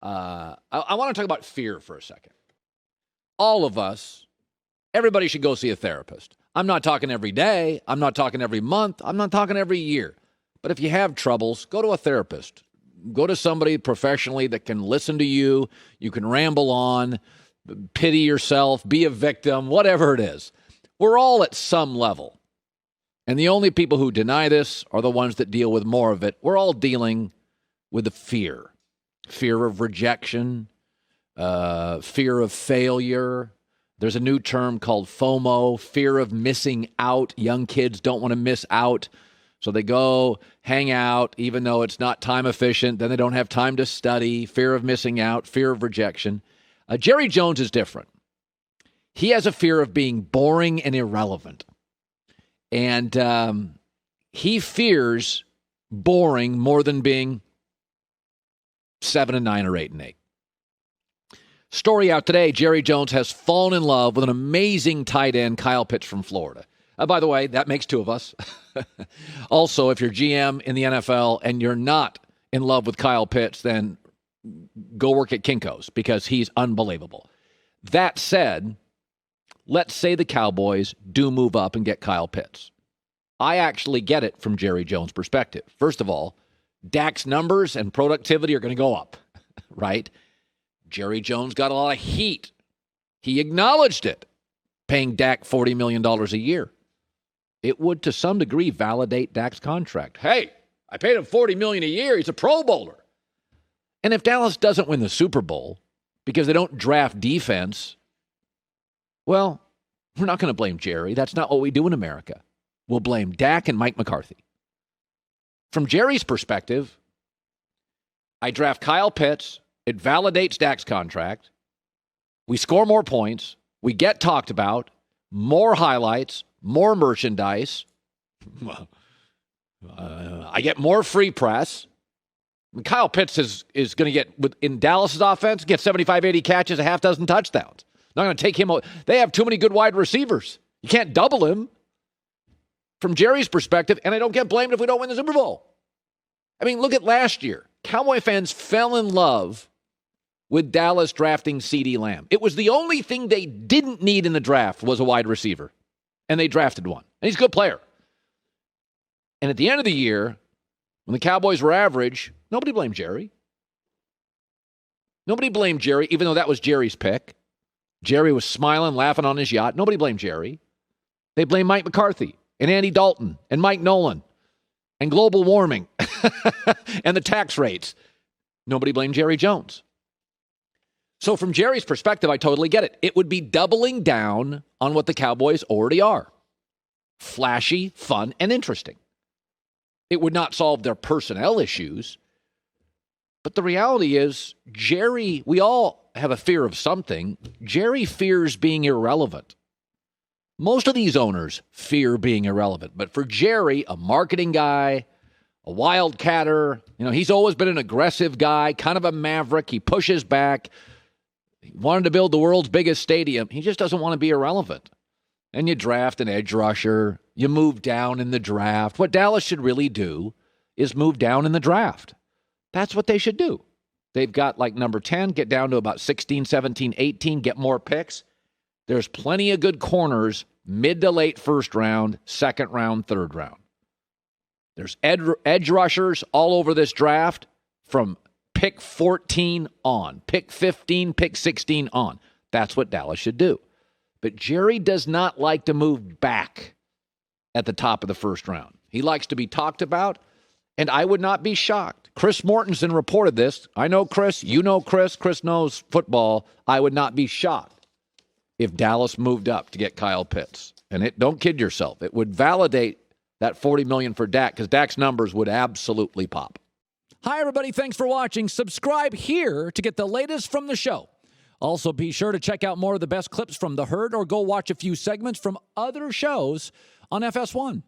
I want to talk about fear for a second. All of us, everybody should go see a therapist. I'm not talking every day. I'm not talking every month. I'm not talking every year. But if you have troubles, go to a therapist. Go to somebody professionally that can listen to you. You can ramble on, pity yourself, be a victim, whatever it is. We're all at some level. And the only people who deny this are the ones that deal with more of it. We're all dealing with the fear of rejection, fear of failure. There's a new term called FOMO, fear of missing out. Young kids don't want to miss out. So they go hang out, even though it's not time efficient. Then they don't have time to study. Fear of missing out, fear of rejection. Jerry Jones is different. He has a fear of being boring and irrelevant. And he fears boring more than being 7-9 or 8-8. Story out today, Jerry Jones has fallen in love with an amazing tight end, Kyle Pitts from Florida. By the way, that makes two of us. Also, if you're GM in the NFL and you're not in love with Kyle Pitts, then go work at Kinko's because he's unbelievable. That said, let's say the Cowboys do move up and get Kyle Pitts. I actually get it from Jerry Jones' perspective. First of all, Dak's numbers and productivity are going to go up, right? Jerry Jones got a lot of heat. He acknowledged it, paying Dak $40 million a year. It would, to some degree, validate Dak's contract. Hey, I paid him $40 million a year. He's a Pro Bowler. And if Dallas doesn't win the Super Bowl because they don't draft defense, well, we're not going to blame Jerry. That's not what we do in America. We'll blame Dak and Mike McCarthy. From Jerry's perspective, I draft Kyle Pitts. It validates Dak's contract. We score more points. We get talked about. More highlights. More merchandise. I get more free press. Kyle Pitts is going to get, in Dallas's offense, get 75, 80 catches, a half dozen touchdowns. Not going to take him. They have too many good wide receivers. You can't double him. From Jerry's perspective, and I don't get blamed if we don't win the Super Bowl. I mean, look at last year. Cowboy fans fell in love with Dallas drafting CeeDee Lamb. It was the only thing they didn't need in the draft was a wide receiver. And they drafted one. And he's a good player. And at the end of the year, when the Cowboys were average, nobody blamed Jerry. Nobody blamed Jerry, even though that was Jerry's pick. Jerry was smiling, laughing on his yacht. Nobody blamed Jerry. They blamed Mike McCarthy and Andy Dalton and Mike Nolan and global warming and the tax rates. Nobody blamed Jerry Jones. So from Jerry's perspective, I totally get it. It would be doubling down on what the Cowboys already are. Flashy, fun, and interesting. It would not solve their personnel issues. But the reality is, Jerry, we all have a fear of something. Jerry fears being irrelevant. Most of these owners fear being irrelevant. But for Jerry, a marketing guy, a wildcatter, he's always been an aggressive guy, kind of a maverick. He pushes back. He wanted to build the world's biggest stadium. He just doesn't want to be irrelevant. And you draft an edge rusher. You move down in the draft. What Dallas should really do is move down in the draft. That's what they should do. They've got like number 10, get down to about 16, 17, 18, get more picks. There's plenty of good corners, mid to late first round, second round, third round. There's edge rushers all over this draft from pick 14 on, pick 15, pick 16 on. That's what Dallas should do. But Jerry does not like to move back at the top of the first round. He likes to be talked about, and I would not be shocked. Chris Mortensen reported this. I know Chris. You know Chris. Chris knows football. I would not be shocked if Dallas moved up to get Kyle Pitts. And don't kid yourself. It would validate that $40 million for Dak because Dak's numbers would absolutely pop. Hi, everybody. Thanks for watching. Subscribe here to get the latest from the show. Also, be sure to check out more of the best clips from The Herd or go watch a few segments from other shows on FS1.